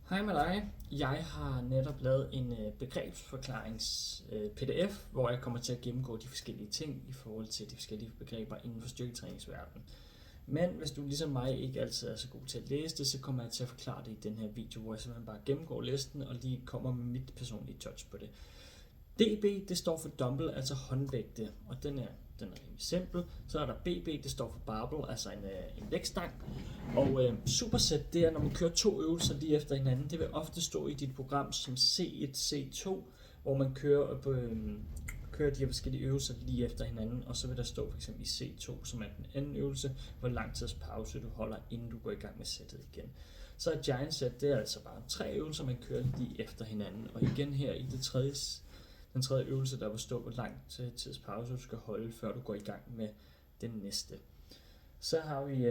Hej med dig. Jeg har netop lavet en begrebsforklarings PDF, hvor jeg kommer til at gennemgå de forskellige ting i forhold til de forskellige begreber inden for styrketræningsverdenen. Men hvis du ligesom mig ikke altid er så god til at læse det, så kommer jeg til at forklare det i den her video, hvor jeg simpelthen bare gennemgår listen og lige kommer med mit personlige touch på det. DB, det står for dumbbell, altså håndvægte, og den er rimelig simpel. Så er der BB, det står for barbell, altså en vægtstang. Og superset, det er, når man kører to øvelser lige efter hinanden. Det vil ofte stå i dit program som C1, C2, hvor man kører de her forskellige øvelser lige efter hinanden. Og så vil der stå for eksempel i C2, som er den anden øvelse, hvor lang tids pause du holder, inden du går i gang med sættet igen. Så er giant set, det er altså bare 3 øvelser, man kører lige efter hinanden. Og igen her i den tredje øvelse, der vil stå, hvor lang tids pause du skal holde, før du går i gang med den næste. Så har vi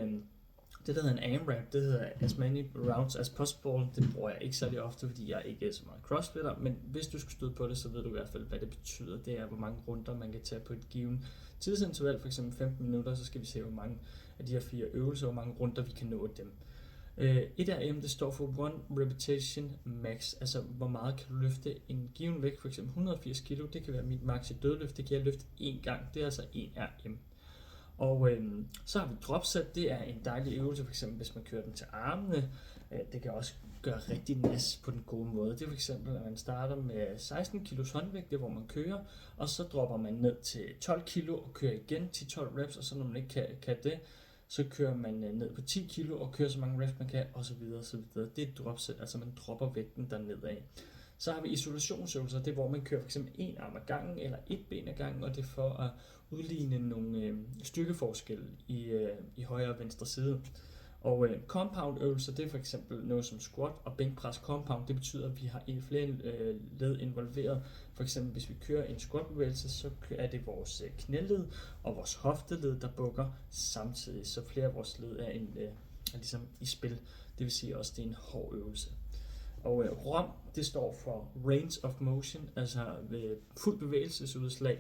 det, der hedder en AMRAP, det hedder as many rounds as possible. Det bruger jeg ikke særlig ofte, fordi jeg ikke er så meget crossfitter, men hvis du skal støde på det, så ved du i hvert fald, hvad det betyder. Det er, hvor mange runder man kan tage på et given tidsinterval, for eksempel 15 minutter, så skal vi se, hvor mange af de her 4 øvelser, hvor mange runder vi kan nå dem. 1RM, det står for one repetition max, altså hvor meget kan du løfte en given vægt, for eksempel 180 kg, det kan være mit max i dødløft, det kan jeg løfte én gang, det er altså 1RM. Og så har vi dropset, det er en dejlig øvelse, for eksempel hvis man kører den til armene. Det kan også gøre rigtig nas på den gode måde. Det er for eksempel, at man starter med 16 kg håndvægt, det hvor man kører, og så dropper man ned til 12 kg og kører igen 10-12 reps, og så når man ikke kan det, så kører man ned på 10 kg og kører så mange reps man kan, osv. osv. Det er et dropset, altså man dropper vægten dernedad. Så har vi isolationsøvelser, det er hvor man kører for eksempel en arm ad gangen eller et ben ad gangen, og det er for at udligne nogle styrkeforskelle i højre og venstre side. Og compound øvelser, det er for eksempel noget som squat og bænkpres compound. Det betyder, at vi har flere led involveret. For eksempel hvis vi kører en squat-bevægelse, så er det vores knæled og vores hofteled, der bukker samtidig. Så flere af vores led er ligesom i spil. Det vil sige også, at det er en hård øvelse. Og ROM, det står for range of motion, altså ved fuld bevægelsesudslag.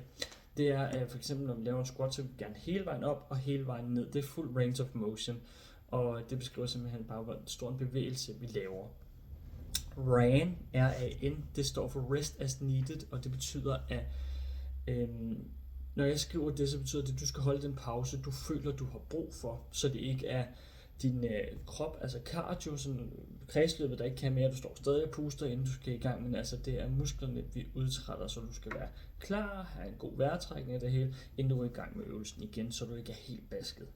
Det er for eksempel, når vi laver en squat, så vil vi gerne hele vejen op og hele vejen ned. Det er fuld range of motion, og det beskriver simpelthen bare, hvor stor en bevægelse vi laver. RAN, R-A-N, det står for rest as needed, og det betyder, at når jeg skriver det, så betyder det, at du skal holde den pause, du føler, du har brug for, så det ikke er din krop, altså cardio, sådan kredsløbet, der ikke kan mere, du står stadig og puster, inden du skal i gang, men altså det er musklerne, vi udtrætter, så du skal være klar, have en god vejrtrækning af det hele, inden du er i gang med øvelsen igen, så du ikke er helt basket.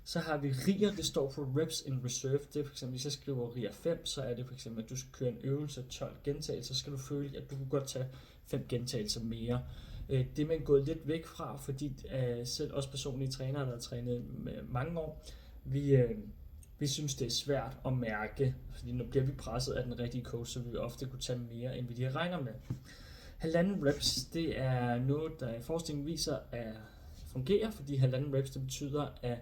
Så har vi RIR, det står for reps in reserve. Det er for eksempel, hvis jeg skriver RIR 5, så er det for eksempel, at du skal køre en øvelse 12 gentagelser, så skal du føle, at du kan godt tage 5 gentagelser mere. Det er man gået lidt væk fra, fordi selv os personlige trænere, der har trænet mange år, vi synes, det er svært at mærke, fordi nu bliver vi presset af den rigtige coach, så vi vil ofte kunne tage mere, end vi lige regner med. 1,5 reps, det er noget, der forskningen viser at fungerer, fordi 1,5 reps, det betyder, at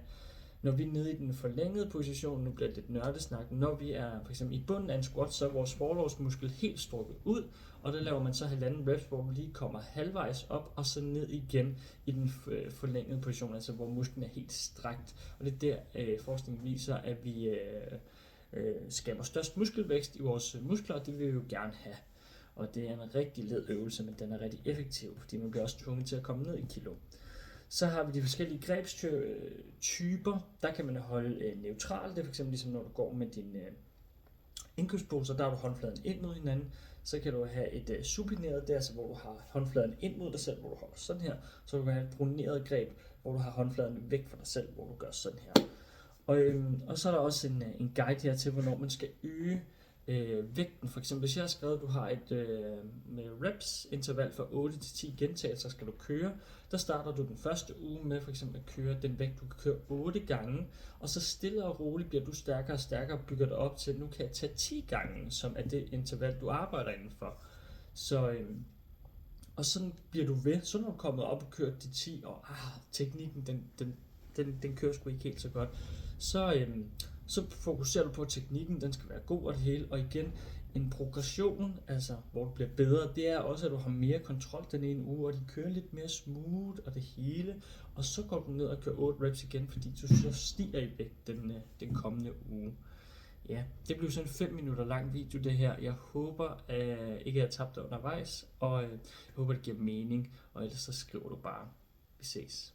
når vi er nede i den forlængede position, nu bliver det lidt nørdesnak, når vi er for eksempel i bunden af en squat, så er vores forlovsmuskel helt strukket ud, og der laver man så 1,5 reps, hvor vi lige kommer halvvejs op, og så ned igen i den forlængede position, altså hvor musklen er helt strakt. Og det er der forskningen viser, at vi skaber størst muskelvækst i vores muskler, og det vil vi jo gerne have. Og det er en rigtig led øvelse, men den er rigtig effektiv, fordi man bliver også tvunget til at komme ned i kilo. Så har vi de forskellige grebstyper. Der kan man holde neutral. Det er fx ligesom når du går med din indkøbspose, der har du håndfladen ind mod hinanden. Så kan du have et supineret, det er altså hvor du har håndfladen ind mod dig selv, hvor du holder sådan her. Så du kan have et proneret greb, hvor du har håndfladen væk fra dig selv, hvor du gør sådan her. Og så er der også en guide her til, hvornår man skal øge vægten. For eksempel hvis jeg har skrevet, at du har et med reps interval fra 8 til 10 gentagelser, skal du køre. Der starter du den første uge med for eksempel at køre den vægt, du kan køre 8 gange, og så stille og roligt bliver du stærkere og stærkere og bygger dig op til, nu kan jeg tage 10 gange, som er det interval, du arbejder indenfor. Så og sådan bliver du ved, så når du kommer op og kører de 10, og teknikken, den kører sgu ikke helt så godt, så fokuserer du på, at teknikken den skal være god og det hele, og igen, en progression, altså hvor du bliver bedre, det er også, at du har mere kontrol den ene uge, og de kører lidt mere smooth og det hele, og så går du ned og kører 8 reps igen, fordi du så stiger i vægt den kommende uge. Ja, det blev sådan en 5 minutter lang video det her. Jeg håber ikke, at jeg tabte undervejs, og jeg håber, det giver mening, og ellers så skriver du bare. Vi ses.